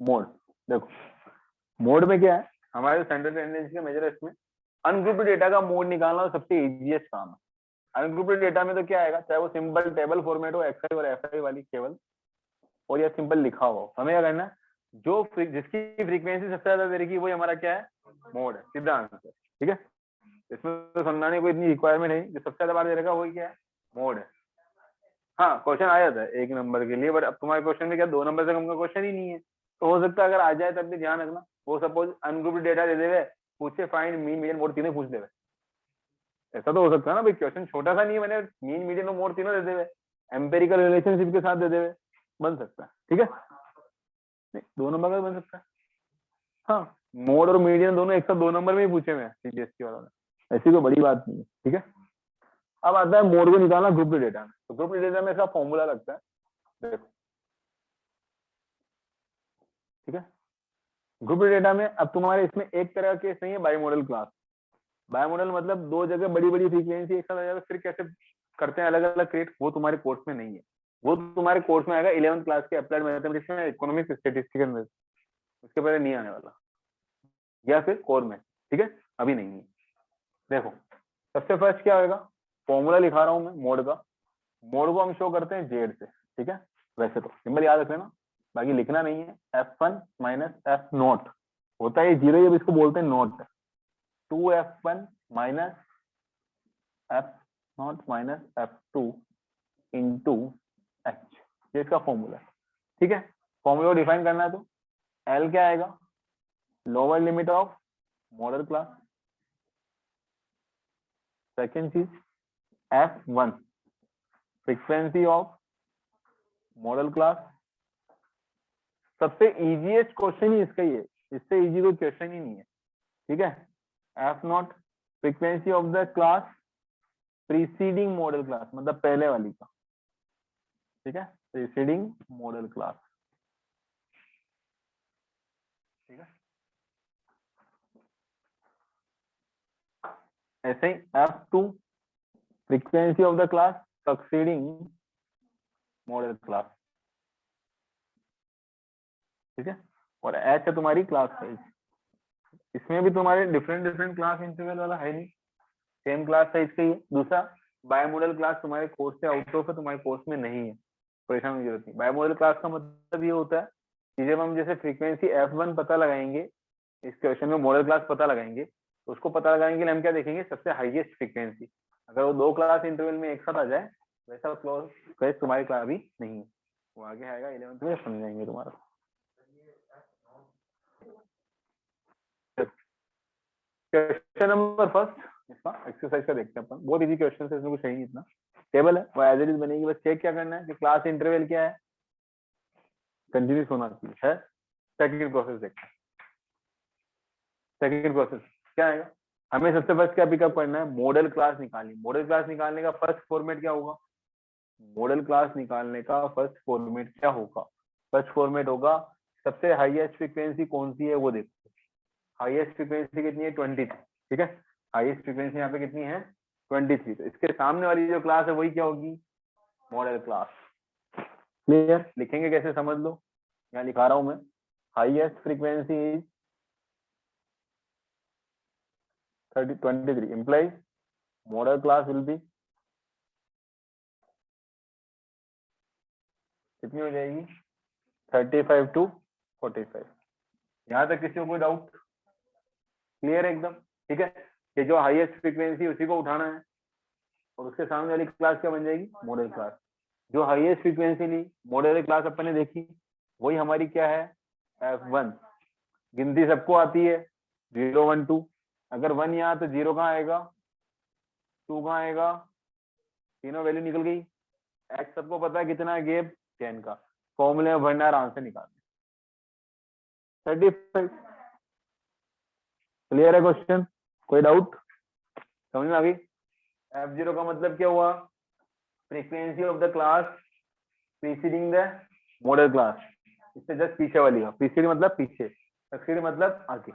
Mode. देखो mode में क्या है, हमारे सेंट्रल टेंडेंसी का मेजर है इसमें अनग्रुप्ड डेटा का मोड निकालना सबसे इजीएस्ट काम है। अनग्रुप्ड डेटा में तो क्या आएगा, चाहे वो सिंपल टेबल फॉर्मेट हो एक्सआई और एफआई वाली केवल, और या सिंपल लिखा हुआ हो, हमें क्या करना है, जो जिसकी फ्रीक्वेंसी सबसे ज्यादा दे रही वही हमारा क्या है, मोड है। सीधा आंसर, ठीक है। इसमें तो समझाने को इतनी रिक्वायरमेंट नहीं, जो सबसे ज्यादा बार दे रखा वही क्या है, मोड है। हाँ क्वेश्चन आ जाता है 1 नंबर के लिए, बट अब तुम्हारे क्वेश्चन में क्या 2 नंबर से कम का क्वेश्चन ही नहीं है, तो हो सकता है अगर आ जाए तब भी ध्यान रखना। वो सपोज अनग्रुप्ड डेटा दे देवे, पूछे फाइंड मीन मीडियन मोड, तीनों पूछ देवे, ऐसा तो हो सकता है ना भाई, क्वेश्चन छोटा सा नहीं है, मैंने मीन मीडियन और मोड तीनों दे देवे, एम्पेरिकल रिलेशनशिप के साथ दे देवे, बन सकता है, ठीक है। नहीं 2 नंबर का बन सकता है। हाँ मोड और मीडियन दोनों एक साथ 2 नंबर में ही पूछे हुए हैं सीबीएसई वालों ने, ऐसी कोई बड़ी बात नहीं है, ठीक है। अब आता है मोड को निकालना ग्रुप डेटा में, तो ग्रुप डेटा में इसका फॉर्मूला लगता है, देखो ठीक है। ग्रुप डेटा में अब तुम्हारे इसमें एक तरह केस नहीं है बाईमोडल क्लास। बाईमोडल मतलब 2 जगह बड़ी बड़ी फ्रीक्वेंसी एक साथ आ जाएगा, फिर कैसे करते हैं अलग अलग क्रिएट, वो तुम्हारे कोर्स में नहीं है। वो तुम्हारे कोर्स में आएगा 11th क्लास के अप्लाइड मैथमेटिक्स में, इकोनॉमिक्स स्टेटिस्टिक्स में, उसके पहले नहीं आने वाला, या फिर कोर में, ठीक है, अभी नहीं है। देखो सबसे फर्स्ट क्या होगा, फॉर्मूला लिखा रहा हूं मैं मोड का, मोड को हम शो करते हैं जेड से, ठीक है। वैसे तो सिंबल याद रख लेना, बाकी लिखना नहीं है। F1 माइनस एफ नोट होता है 0, अब इसको बोलते हैं note, 2F1 minus F note minus F2 into H, ये इसका फॉर्मूला है, ठीक है। फॉर्मूला डिफाइन करना है तो L क्या आएगा, lower limit of model class, second चीज F1 frequency of model class. सबसे इजीएस्ट क्वेश्चन ही इसका ही है, इससे इजी कोई क्वेश्चन ही नहीं है, ठीक है। F0 frequency of the class preceding model class, मतलब पहले वाली का, ठीक है, प्रीसीडिंग मॉडल क्लास, ठीक है। ऐसे ही F2 frequency of the class succeeding model class, ठीक है। और H है तुम्हारी क्लास साइज, इसमें भी तुम्हारे डिफरेंट डिफरेंट क्लास इंटरवल वाला है नहीं, सेम क्लास साइज का ही है। दूसरा बायमोडल क्लास तुम्हारे कोर्स से आउट ऑफ है, तुम्हारे कोर्स में नहीं है, परेशान की जरूरत नहीं। बायमोडल क्लास का मतलब ये होता है कि जब हम जैसे फ्रीक्वेंसी F1 पता लगाएंगे, इस क्वेश्चन में मॉडल क्लास पता लगाएंगे, तो उसको पता लगाने के लिए हम क्या देखेंगे, सबसे हाईएस्ट फ्रीक्वेंसी, अगर वो 2 क्लास इंटरवल में एक साथ आ जाए, वैसा क्लास तुम्हारी क्लास अभी नहीं है, वो आगे आएगा 11th में समझाएंगे तुम्हारा। क्वेश्चन नंबर फर्स्ट इसका एक्सरसाइज का देखते हैं अपन, बहुत इजी क्वेश्चन है, इसमें कुछ है नहीं इतना, टेबल है वो एज इट इज बनेगी, बस चेक क्या करना है कि क्लास इंटरवल क्या है, कंटिन्यूस होना चाहिए है। सेकंड प्रोसेस देखते हैं, सेकंड प्रोसेस क्या आएगा, हमें सबसे फर्स्ट क्या पिकअप करना है, मॉडल क्लास निकालनी। मॉडल क्लास निकालने का फर्स्ट फॉर्मेट क्या होगा, मॉडल क्लास निकालने का फर्स्ट फॉर्मेट क्या होगा, फर्स्ट फॉर्मेट होगा सबसे हाईएस्ट फ्रीक्वेंसी कौन सी है वो देखो, हाईएस्ट फ्रीक्वेंसी कितनी है 23, ठीक है। हाईएस्ट फ्रीक्वेंसी यहाँ पे कितनी है 23, तो इसके सामने वाली जो क्लास है वही क्या होगी, मॉडल क्लास। क्लियर, लिखेंगे कैसे समझ लो, यहाँ लिखा रहा हूं मैं, highest frequency is 23 implies model class will be कितनी हो जाएगी 35 to 45। यहाँ तक किसी को कोई डाउट, क्लियर है एकदम, ठीक है। कि जो हाईएस्ट फ्रीक्वेंसी उसी को उठाना है, और उसके सामने वाली क्लास क्या बन जाएगी, मॉडल क्लास। जो हाईएस्ट फ्रीक्वेंसी ली, मॉडल क्लास अपन ने देखी, वही हमारी क्या है F1। गिनती सबको आती है 0 1 2, अगर 1 यहाँ तो 0 कहाँ आएगा, 2 कहाँ आएगा, तीनों वैल्यू निकल गई। एक्स सबको पता है कितना है गैप 10 का, फॉर्मूले में भरना है, आंसर निकालना 35। क्लियर है क्वेश्चन, कोई डाउट, समझ में आ गई। F0 का मतलब क्या हुआ, frequency of the class preceding the model class, इससे जस्ट पीछे वाली का, प्रीसीड मतलब पीछे, सक्सीड मतलब आगे।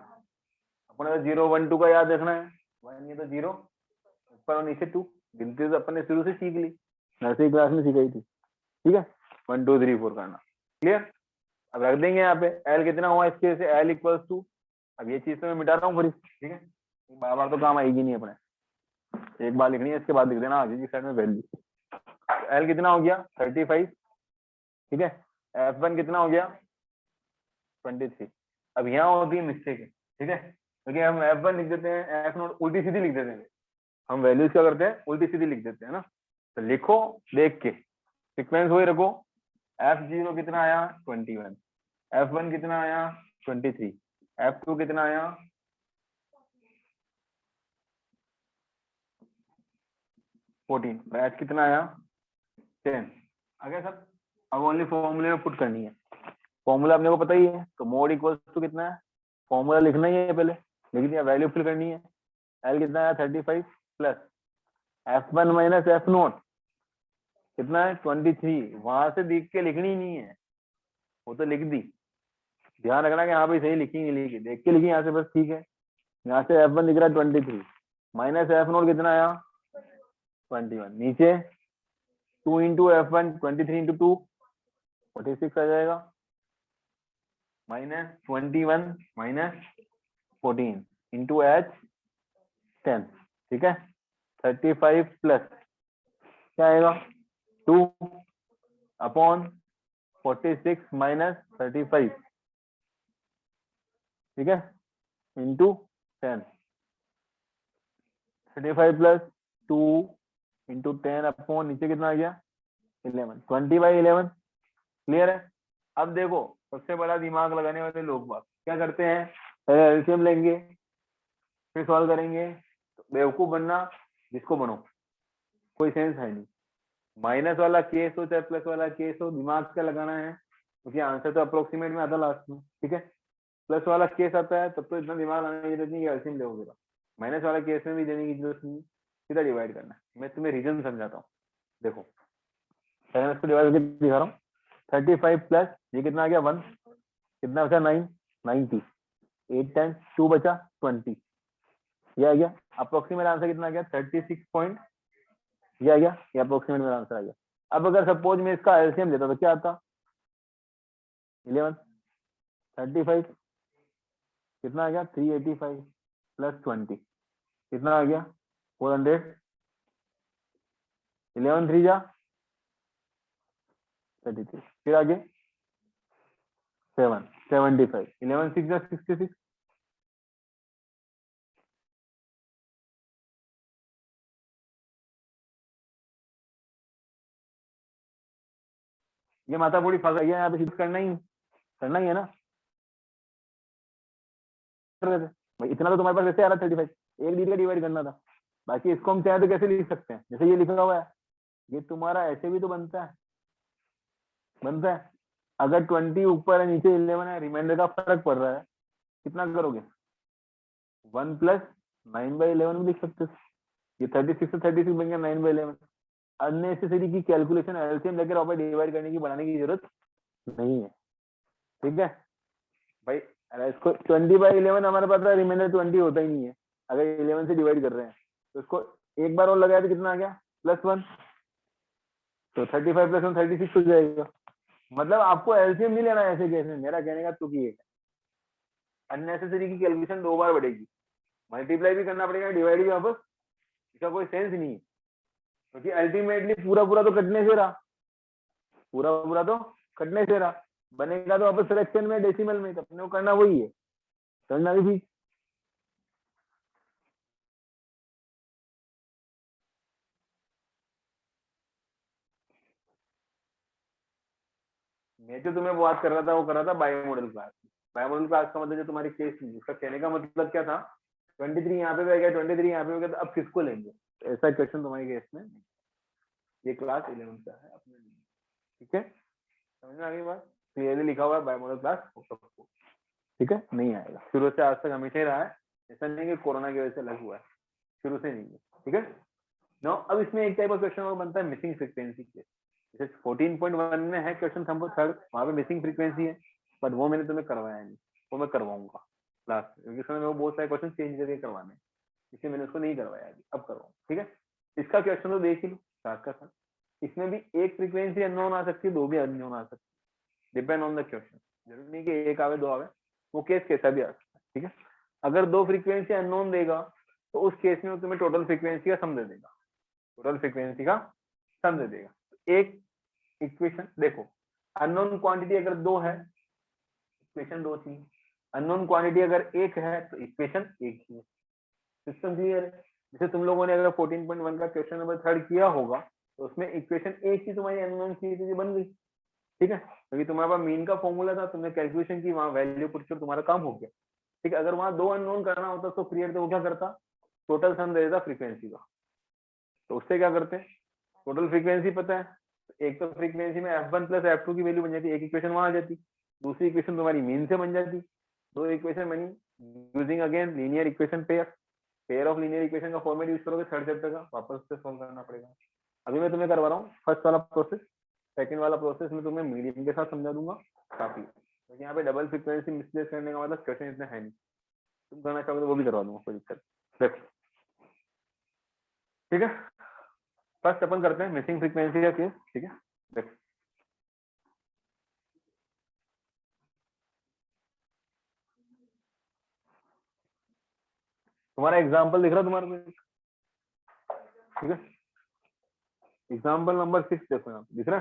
अपने 0 1 2 का याद रखना है, 1 ये तो 0, ऊपर और नीचे 2, गिनती तो अपन ने शुरू से सीख ली, नर्सरी क्लास में सिखाई थी, ठीक है। 1 2 3 4 करना, क्लियर। अब रख देंगे यहाँ पे एल कितना हुआ इसके से एल इक्वल्स टू, अब ये चीज तो मैं मिटा रहा हूँ पूरी, ठीक है, बार बार तो काम आएगी नहीं अपने, एक बार लिखनी है इसके बाद लिख देना आगे की साइड में वैल्यू। एल कितना हो गया 35, ठीक है, F1 कितना हो गया 23। अब यहाँ होती है मिस्टेक है, ठीक है, क्योंकि हम F1 लिख देते हैं, F नोट उल्टी सीधी लिख देते हैं, हम वैल्यूज क्या करते हैं उल्टी सीधी लिख देते हैं ना। तो लिखो देख के, सीक्वेंस वही रखो, F0 कितना आया 21, F1 कितना आया 23, F2 कितना आया 14, बैच कितना आया 10। आगे सर अब ओनली फॉर्मूले में पुट करनी है, फॉर्मूला अपने को पता ही है, तो मोड इक्वल्स टू कितना है, फॉर्मूला लिखना ही है पहले, लिख दिया, वैल्यू फिल करनी है, एल कितना है 35 plus F1 minus F note कितना है 23, वहां से देख के लिखनी नहीं है, वो तो लिख दी, ध्यान रखना कि यहाँ पे सही लिखी नहीं लिखी, देख के लिखी यहाँ से बस, ठीक है। यहाँ से F1 दिख रहा है 23 माइनस एफ नोट कितना आया 21, नीचे 2 इंटू F1 23 इंटू 2 46 आ जाएगा, माइनस 21 माइनस 14 इंटू H 10, ठीक है, 35 प्लस क्या आएगा 2 अपॉन 46 माइनस 35, ठीक है, इंटू 10, 35 प्लस 2 इंटू 10 अपॉन नीचे कितना आ गया 11, 20/11, क्लियर है। अब देखो सबसे बड़ा दिमाग लगाने वाले लोग बात क्या करते हैं, पहले एलसीएम लेंगे फिर सॉल्व करेंगे, तो बेवकूफ बनना जिसको बनो, कोई सेंस है नहीं, माइनस वाला केस हो चाहे प्लस वाला केस हो, दिमाग क्या लगाना है, क्योंकि आंसर तो अप्रोक्सीमेट में आता लास्ट में, ठीक है, प्लस वाला केस आता है तब तो इतना दिमाग लगाने की जरूरत नहीं है, एलसीएम ले, माइनस वाला केस में भी देने की जरूरत नहीं, सीधा डिवाइड करना है। मैं तुम्हें रीजन समझाता हूँ, देखो पहले मैं इसको डिवाइड करके दिखा रहा हूँ, 35 प्लस ये कितना आ गया 1, कितना बचा 9, 90, 8 टाइम्स 2 बचा 20, ये आ गया, अप्रोक्सीमेट आंसर कितना आ गया 36 पॉइंट, ये आ गया, ये अप्रोक्सीमेट मेरा आंसर आ गया। अब अगर सपोज मैं इसका एलसीएम लेता तो क्या आता 11, 35 कितना आ गया 385 प्लस 20 कितना आ गया 400, 11 3 जा 33, फिर आगे 7 75, 11 6 जा 66, ये माता पूरी फंस गई है, यहाँ पे शिफ्ट करना ही है ना, भाई इतना तो तुम्हारे पास वैसे आ रहा 35, एक डिग्री का डिवाइड करना था, बाकी इसको हम चाहे तो कैसे लिख सकते हैं, जैसे ये लिखा हुआ है, ये तुम्हारा ऐसे भी तो बनता है, अगर 20 ऊपर है नीचे 11 है, रिमाइंडर का फर्क पड़ रहा है, कितना करोगे 1 प्लस 9/11 भी लिख सकते हो, ये 36 से 36 बन गया 9/11, अननेसेसरी की कैलकुलेशन एलसीएम लेकर वापस डिवाइड करने की बनाने की जरूरत नहीं है, ठीक है भाई। अरे इसको 20/11 हमारे पास रिमाइंडर 20 होता ही नहीं है, अगर 11 से डिवाइड कर रहे हैं तो इसको एक बार और लगाया तो कितना आ गया +1, तो 35 + 1 36 हो जाएगा, मतलब आपको एलसीएम नहीं लेना ऐसे केस में, मेरा कहने का तुक ये है, अननेसेसरी की कैलकुलेशन 2 बार बढ़ेगी, मल्टीप्लाई भी करना पड़ेगा डिवाइड भी वापस, इसका कोई सेंस नहीं है, क्योंकि अल्टीमेटली पूरा पूरा तो कटने से रहा, बनेगा तो वापस फ्रैक्शन में डेसिमल में, तो अपने को करना वही है, करना भी ठीक। मैं जो तुम्हें बात कर रहा था वो कर रहा था bio model class, bio model class का मतलब जो तुम्हारी केस थी उसका कहने का मतलब क्या था, 23 यहाँ पे भी गया 23 यहाँ पे भी गया, तो अब किसको लेंगे, तो ऐसा क्वेश्चन तुम्हारी केस में, ये क्लास 11 का है अपने लिए, ठीक है, समझ में आ गई बात, क्लियरली लिखा हुआ है बायो मॉडल क्लास, ठीक है, नहीं आएगा, शुरू से आज तक हमेशा ही रहा है, ऐसा नहीं कि कोरोना की वजह से अलग हुआ है, शुरू से नहीं है, ठीक है। नो अब इसमें एक टाइप ऑफ क्वेश्चन और बनता है मिसिंग फ्रीक्वेंसी के, जैसे 14.1 में है क्वेश्चन नंबर 3, वहां पे मिसिंग फ्रीक्वेंसी है, बट वो मैंने तुम्हें करवाया नहीं, वो मैं करवाऊंगा लास्ट में, क्योंकि उसमें वो बहुत सारे क्वेश्चन चेंज करके करवाने, इसलिए मैंने उसको नहीं करवाया अभी, अब करवाऊंगा, ठीक है। इसका क्वेश्चन तो देख ही लो साथ का साथ, इसमें भी एक फ्रीक्वेंसी अननोन आ सकती है, 2 भी अननोन आ सकती है, डिपेंड ऑन द क्वेश्चन, जरूरी नहीं कि एक आवे दो आवे, वो केस कैसा भी आ सकता है, ठीक है। अगर दो फ्रीक्वेंसी अननोन देगा तो उस केस में वो तुम्हें टोटल फ्रीक्वेंसी का सम दे देगा, टोटल फ्रीक्वेंसी का सम दे देगा। एक इक्वेशन देखो, अननोन क्वांटिटी अगर दो है इक्वेशन दो थी, अननोन क्वांटिटी अगर एक है तो इक्वेशन एक ही है। सिस्टम क्लियर है। जैसे तुम लोगों ने अगर 14.1 का क्वेश्चन नंबर 3 किया होगा तो उसमें इक्वेशन एक ही तुम्हारी अननोन की बन गई, ठीक है, क्योंकि तुम्हारे पास मीन का फॉर्मूला था, तुमने कैलकुलेशन की, वहां वैल्यू पुट कर तुम्हारा काम हो गया, ठीक है। अगर वहां दो अननोन करना होता तो क्रिएट तो वो क्या करता, टोटल सम दे देता फ्रीक्वेंसी का। तो उससे क्या करते हैं, टोटल फ्रीक्वेंसी पता है, एक तो फ्रीक्वेंसी में f1 प्लस f2 की वैल्यू बन जाती, एक इक्वेशन वहां आ जाती, दूसरी इक्वेशन तुम्हारी मीन से बन जाती, दो इक्वेशन बनी using again linear equation pair of linear equation का फॉर्मेट यूज करोगे थर्ड चैप्टर का, वापस से सॉल्व करना पड़ेगा। अभी मैं तुम्हें करवा रहा हूँ फर्स्ट वाला प्रोसेस, सेकंड वाला प्रोसेस में तुम्हें मीडियम के साथ समझा दूंगा काफी, क्योंकि यहाँ पे डबल फ्रीक्वेंसी मिसप्लेस करने का मतलब क्वेश्चन इतना है नहीं, तुम करना चाहोगे तो वो भी करवा दूंगा, कोई दिक्कत। देखो ठीक है, फर्स्ट अपन करते हैं मिसिंग फ्रीक्वेंसी का केस, ठीक है। देखो तुम्हारा एग्जाम्पल दिख रहा है तुम्हारे को, ठीक है, एग्जाम्पल नंबर 6 देखो यहाँ पे दिख रहा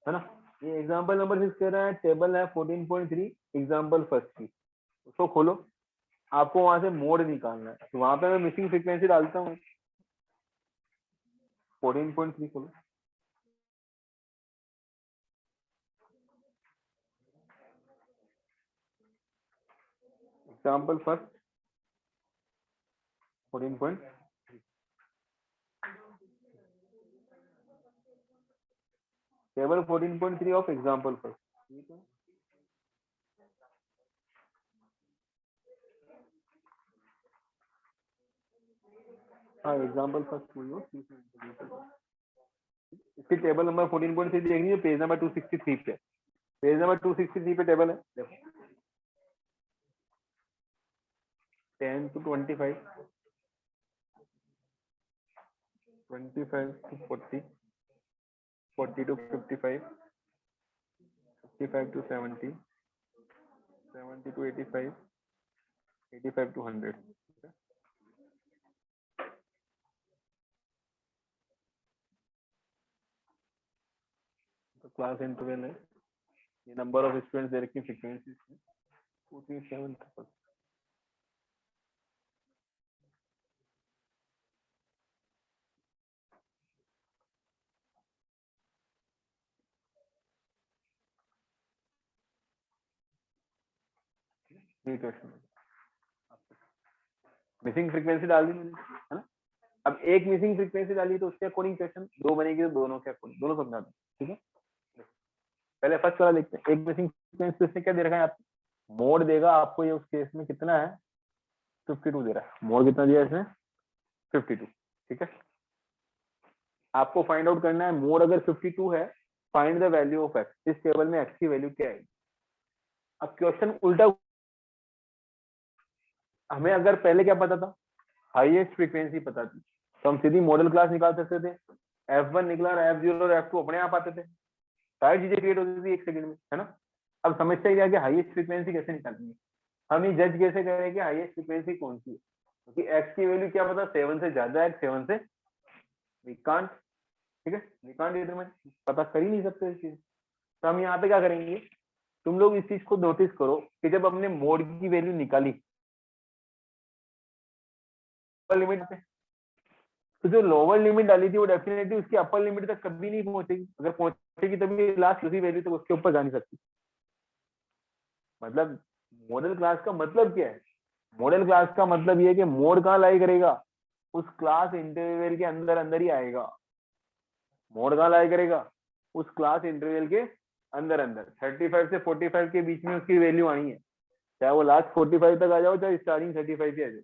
है ना, ये एग्जाम्पल नंबर 6 कह रहा है टेबल है 14.3 एग्जाम्पल फर्स्ट की, उसको खोलो, आपको वहां से मोड निकालना है, तो वहां पे मैं मिसिंग फ्रीक्वेंसी डालता हूँ 14.3 खोलो, example first 14. Table 14.3 of example first, ठीक है। हाँ एग्जाम्पल फर्स्ट बोलो, इसकी टेबल नंबर 14.3 देखनी है, पेज नंबर 263 पे, पेज नंबर 263 पे टेबल है, देखो 10 to 25, 25 to 40, 40 to 55, 55 to 70, 70 to 85, 85 to 100, तो क्लास इंटरवल है, ये नंबर ऑफ स्टूडेंट्स दे रखी फ्रीक्वेंसी 237 क्वेश्चन, मिसिंग फ्रीक्वेंसी डाल दी मैंने, है ना। अब एक मिसिंग फ्रीक्वेंसी डाली तो उसके अकॉर्डिंग क्वेश्चन दो बनेगी, तो दोनों के अकॉर्डिंग दोनों समझा दो, ठीक है। पहले फर्स्ट वाला देखते हैं, एक मिसिंग फ्रीक्वेंसी उसने क्या दे रखा है आपको, मोड देगा आपको, ये उस केस में कितना है 52 दे रहा है, मोड कितना दिया है इसने 52, ठीक है। आपको फाइंड आउट करना है मोड अगर 52 है, find the value of x, इस टेबल में एक्स की वैल्यू क्या है। अब क्वेश्चन उल्टा, हमें अगर पहले क्या पता था, हाईएस्ट फ्रीक्वेंसी पता थी, तो हम सीधी मॉडल क्लास निकाल सकते थे, F1 निकला और F0 और F2 अपने आप आते थे, सारी चीजें क्रिएट होती थी एक सेकंड में, है ना। अब समस्या क्या है कि हाईएस्ट फ्रीक्वेंसी कैसे निकालेंगे, हम ये जज कैसे करें कि हाईएस्ट फ्रीक्वेंसी कौन सी है, क्योंकि एक्स की वैल्यू क्या पता 7 से ज्यादा है, 7 से वी कांट, ठीक है, वी कांट डिटरमाइन, पता कर ही नहीं सकते इस चीज। तो हम यहाँ पे क्या करेंगे, तुम लोग इस चीज को नोटिस करो कि जब हमने मोड की वैल्यू निकाली लिमिट पे, तो जो लोअर लिमिट डाली थी वो डेफिनेटली उसकी अपर लिमिट तक कभी नहीं पहुंचेगी, अगर पहुंचेगी तभी लास्ट उसी वैल्यू तक, उसके ऊपर जा नहीं सकती। मतलब मॉडल क्लास का मतलब क्या है, मॉडल क्लास का मतलब ये है कि मोड कहाँ लाई करेगा, उस क्लास इंटरवल के अंदर अंदर ही आएगा, मोड कहाँ लाई करेगा, उस क्लास इंटरवल के अंदर अंदर, 35 से 45 के बीच में उसकी वैल्यू आनी है, चाहे वो लास्ट 45 तक आ जाओ, चाहे स्टार्टिंग 35 पे आ जाओ,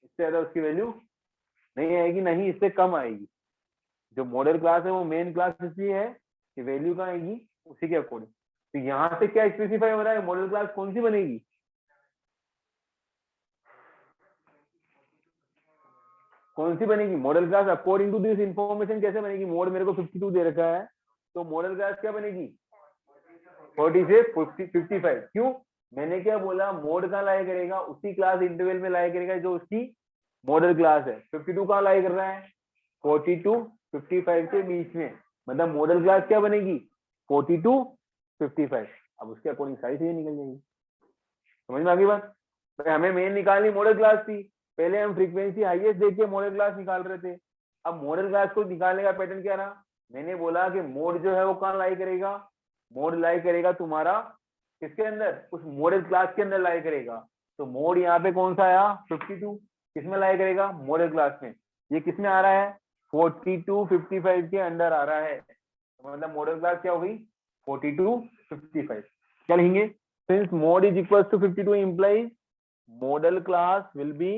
इससे ज्यादा उसकी वैल्यू नहीं आएगी, नहीं इससे कम आएगी। जो मॉडल क्लास है वो मेन क्लास इसलिए है कि वैल्यू कहाँ आएगी उसी के अकॉर्डिंग। तो यहाँ से क्या स्पेसिफाई हो रहा है, मॉडल क्लास कौन सी बनेगी, कौन सी बनेगी model class, according to this information कैसे बनेगी, मोड मेरे को 52 दे रखा है, तो मॉडल क्लास क्या बनेगी 40 से 55। क्यों? मैंने क्या बोला, मोड कहाँ लाई करेगा, उसी क्लास इंटरवल में लाई करेगा जो उसकी मॉडल क्लास है। 52 कहाँ लाई कर रहा है, 42 55 के बीच में, मतलब मॉडल क्लास क्या बनेगी, 42 55। अब उसके अकॉर्डिंग सारी चीजें निकल जाएगी। समझ में आ गई बात? भाई हमें मेन निकालनी मॉडल क्लास थी, पहले हम फ्रीक्वेंसी हाईएस्ट देख के मॉडल क्लास निकाल रहे थे। अब मॉडल क्लास को निकालने का पैटर्न क्या रहा, मैंने बोला कि मोड जो है वो कहाँ लाई करेगा, मोड लाई करेगा तुम्हारा किसके अंदर, उस मॉडल क्लास के अंदर लाई करेगा। तो मोड यहाँ पे कौन सा आया, 52, किसमें लाई करेगा, मॉडल क्लास में। ये किसमें आ रहा है, 42 55 के अंदर आ रहा है, तो मतलब मॉडल क्लास क्या हो गई, 42 55। क्या लिखेंगे, since mod is equals to 52 implies model class will be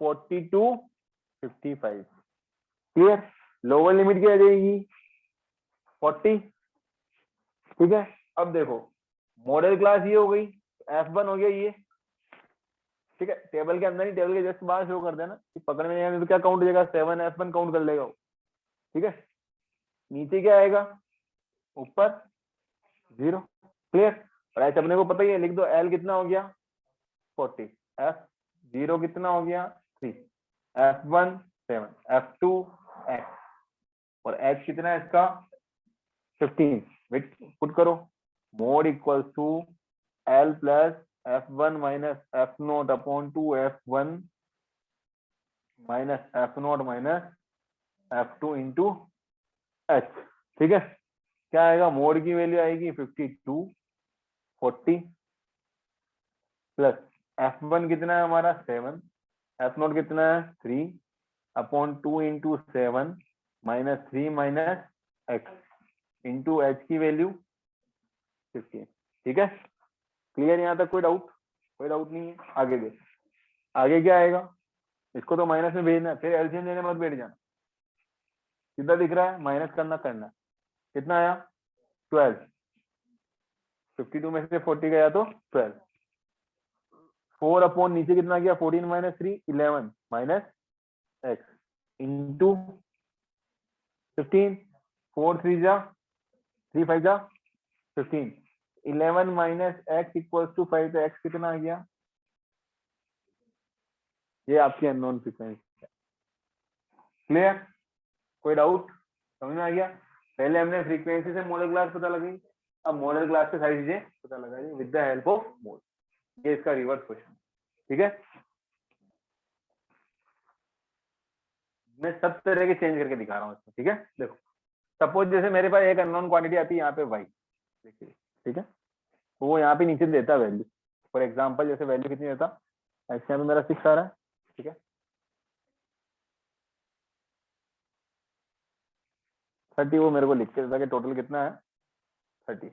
42 55। Clear? Lower limit क्या आ जाएगी, 40। ठीक है, अब देखो मॉडल क्लास ये हो गई, F1 हो गया ये। ठीक है, टेबल के अंदर ही, टेबल के जस्ट बाहर शो कर देना, पकड़ में नहीं आया तो क्या काउंट हो जाएगा, 7 F1 काउंट कर लेगा वो। ठीक है, नीचे क्या आएगा, ऊपर 0। क्लियर? और ऐसे अपने को पता ही है, लिख दो L कितना हो गया 40, F0 कितना हो गया 3, F1 7, F2 X, और H कितना है इसका 15। वेट पुट करो, mode equals to L plus F1 minus F0 upon 2 F1 minus F0 minus F2 into H। ठीक है, क्या आएगा, मोड की वैल्यू आएगी 52 40 प्लस F1 कितना है हमारा 7, F0 कितना है 3 upon 2 into 7 minus 3 minus x into H की वैल्यू 15। ठीक है, क्लियर? यहाँ तक कोई डाउट? कोई डाउट नहीं है? आगे देख, आगे क्या आएगा, इसको तो माइनस में भेजना है, फिर एलसीएम लेने मत बैठ जाना, सीधा दिख रहा है माइनस करना करना। कितना आया 12, 52 में से 40 गया तो 12, 4 अपॉन नीचे कितना गया 14 माइनस 3 11 माइनस एक्स इंटू 15, 4 3 जा 3 5 जा 15, 11 माइनस एक्स इक्वल्स टू 5, तो एक्स कितना आ गया, ये आपकी अननोन फ्रीक्वेंसी है। क्लियर? कोई डाउट? समझ में आ गया? पहले हमने फ्रीक्वेंसी से मॉडल क्लास पता लगाई, अब मॉडल क्लास से सारी चीजें पता लगा दी with the help of mode. ये इसका रिवर्स क्वेश्चन। ठीक है, मैं सब तरह के चेंज करके दिखा रहा हूँ इसमें। ठीक है, देखो सपोज जैसे मेरे पास एक अननोन क्वांटिटी आती है यहाँ पे y, देखिए। ठीक है, तो वो यहाँ पे नीचे देता है वैल्यू, फॉर एग्जाम्पल जैसे वैल्यू कितनी देता, ऐसे यहाँ पे मेरा 6 आ रहा है। ठीक है, 30 वो मेरे को लिख के देता कि टोटल कितना है 30,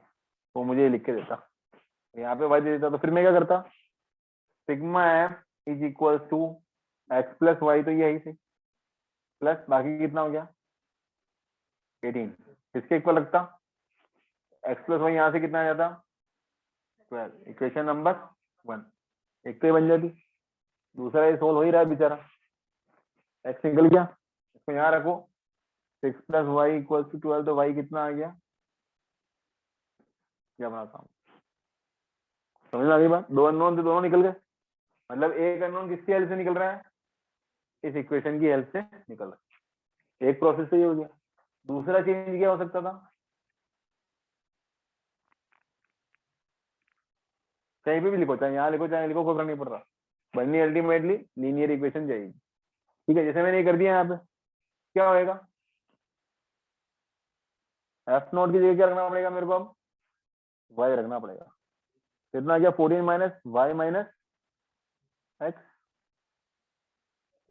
वो मुझे लिख के देता, यहाँ पे y दे देता, तो फिर मैं क्या करता, sigma F is equal to x plus y, तो यही से प्लस बाकी कितना हो गया 18, किसके इक्वल लगता, एक्स प्लस वाई, यहाँ से कितना आ जाता 12, इक्वेशन नंबर 1 एक तो ये बन जाती, दूसरा ये सोल्व हो ही रहा है बेचारा, एक्स निकल गया, इसको यहाँ रखो, 6 प्लस वाई इक्वल टू 12, तो वाई कितना आ गया, क्या बनाता हूँ, समझ में आ गई बात? दो अननोन से दोनों निकल गए, मतलब एक अननोन किसकी हेल्प से निकल रहा है, इस इक्वेशन की हेल्प से निकल रहा है। एक प्रोसेस तो ये हो गया, दूसरा चेंज क्या हो सकता था, कहीं पे भी लिखो, चाहे यहाँ लिखो चाहे लिखो, कोई फर्क नहीं पड़ रहा, बननी अल्टीमेटली लीनियर इक्वेशन जाएगी। ठीक है, जैसे मैंने ये कर दिया यहाँ पे, क्या होएगा, एफ नोट की जगह क्या रखना पड़ेगा मेरे को, अब वाई रखना पड़ेगा, कितना क्या 14 माइनस वाई माइनस एक्स,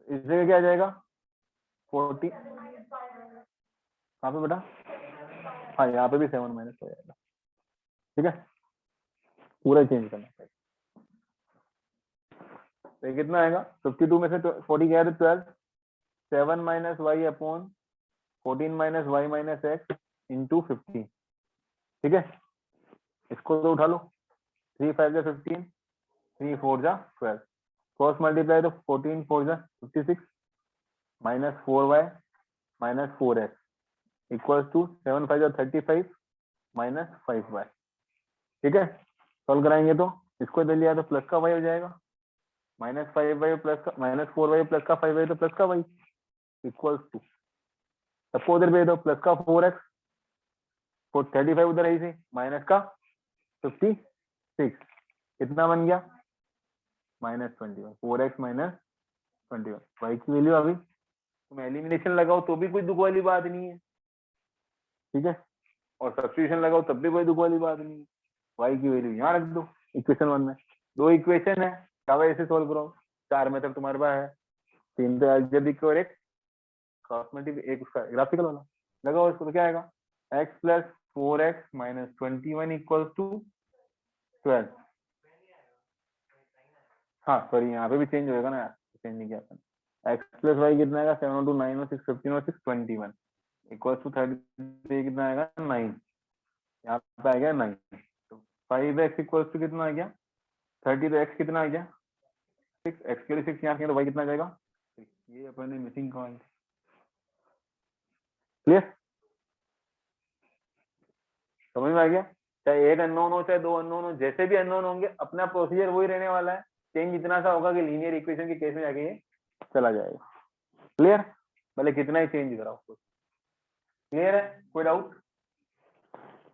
इस जगह क्या आ जाएगा 40, कहाँ पे बेटा, हाँ यहाँ पे भी 7 माइनस हो जाएगा। ठीक है, पूरा चेंज करना पड़ेगा, तो कितना आएगा 52 में से 40 गया तो 12, 7 minus y upon 14 minus y minus x into 15। ठीक है, इसको तो उठा लो, 3 5 जा 15, 3 4 जा 12, क्रॉस मल्टीप्लाई तो 14 4 जा 56 minus 4y minus 4x equals to 7 5 जा 35 -5y। ठीक है, सॉल्व कराएंगे तो इसको इधर लिया तो प्लस का y हो जाएगा, -5y प्लस का -4y प्लस का 5y तो प्लस का y इक्वल्स टू, सबको उधर भेज दो, प्लस का 4x, 35 उधर है इसे, माइनस का 56, कितना बन गया -21, 4x -21। y की वैल्यू अभी तुम एलिमिनेशन लगाओ तो भी कोई दुख वाली बात नहीं है, ठीक है, और सब्स्टिट्यूशन लगाओ तब भी कोई दुख वाली बात नहीं है। y की वैल्यू यहाँ रख दो इक्वेशन 1 में। दो इक्वेशन है, क्या ऐसे सोल्व करो, 4 मेथड तुम्हारे पास है, 3 तो अलजेब्रिक और एक कॉस्मेटिक, एक उसका ग्राफिकल वाला। लगाओ इसको तो क्या आएगा, x plus 4x minus 21 equals to 12। हाँ सॉरी, यहाँ पे भी चेंज होएगा ना यार, चेंज नहीं किया अपन। x प्लस वाई कितना आएगा, 7 2 9 6 15 और 6 21 इक्वल्स टू 33 कितना आएगा 9, यहाँ पे आ गया 9। तो 5x इक्वल्स टू कितना आ गया 30, तो x कितना आ गया 6, x के लिए 6 यहाँ तो y कितना आ जाएगा 6। ये अपन ने मिसिंग पॉइंट। क्लियर, समझ में आ गया। चाहे एक अननोन हो चाहे दो अननोन हो, जैसे भी अननोन होंगे अपना प्रोसीजर वही रहने वाला है, चेंज इतना सा होगा कि लीनियर इक्वेशन के केस में जाके ये चला जाएगा। क्लियर, भले कितना ही चेंज कराओ। क्लियर है, कोई डाउट?